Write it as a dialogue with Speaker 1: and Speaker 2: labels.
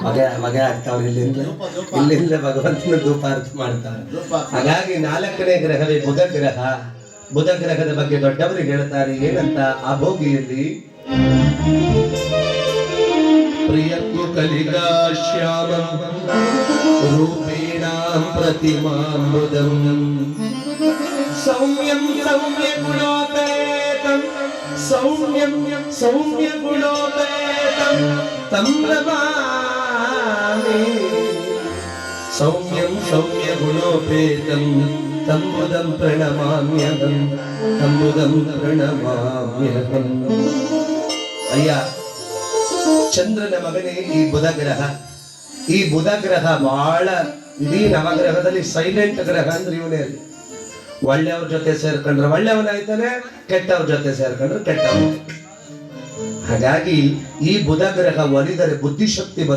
Speaker 1: ಮಗ ಮಗ ಆಗ್ತಾವ್ರೆ ಇಲ್ಲಿಂದ ಭಗವಂತನ ಧೂಪಾರ್ಥ ಮಾಡ್ತಾರೆ. ಹಾಗಾಗಿ 4ನೇ ಗ್ರಹವೇ ಬುಧ ಗ್ರಹ. ಬುಧ ಗ್ರಹದ ಬಗ್ಗೆ ದೊಡ್ಡವರಿಗೆ ಹೇಳ್ತಾರೆ ಏನಂತ ಆ ಭೋಗಿಯಲ್ಲಿ ಪ್ರಿಯತ್ವ ಕಲಿಗಾ ಶ್ಯಾಮ ರೂಪೇಣಾಂ ಪ್ರತಿಮಾಮೃತಂ ಸೌಮ್ಯಂ ಸೌಮ್ಯ ಗುಣೋಪೇತಂ ಸೌಮ್ಯಂ ಸೌಮ್ಯ ಗುಣೋಪೇತಂ ತಂ ನಮಾಮಿ ಸೌಮ್ಯಂ ಸೌಮ್ಯ ಗುಣೋಪೇತಂ ತಂ ಬುಧಂ ಪ್ರಣಮಾಮ್ಯಹಂ ತಂ ಬುಧಂ ಪ್ರಣಮಾಮ್ಯಹಂ. ಅಯ್ಯ ಚಂದ್ರನ ಮಗನೇ ಈ ಬುಧ ಗ್ರಹ. ಈ ಬುಧ ಗ್ರಹ ಬಹಳ ಇಡೀ ನವಗ್ರಹದಲ್ಲಿ ಸೈಲೆಂಟ್ ಗ್ರಹ ಅಂದ್ರೆ ಇವನೇ. ಒಳ್ಳೆಯವ್ರ ಜೊತೆ ಸೇರ್ಕೊಂಡ್ರೆ ಒಳ್ಳೆಯವನಾಯ್ತಾನೆ, ಕೆಟ್ಟವ್ರ ಜೊತೆ ಸೇರ್ಕೊಂಡ್ರೆ ಕೆಟ್ಟವನು. ಹಾಗಾಗಿ ಈ ಬುಧ ಗ್ರಹ ಒಲಿದರೆ ಬುದ್ಧಿಶಕ್ತಿ ಬರುತ್ತೆ.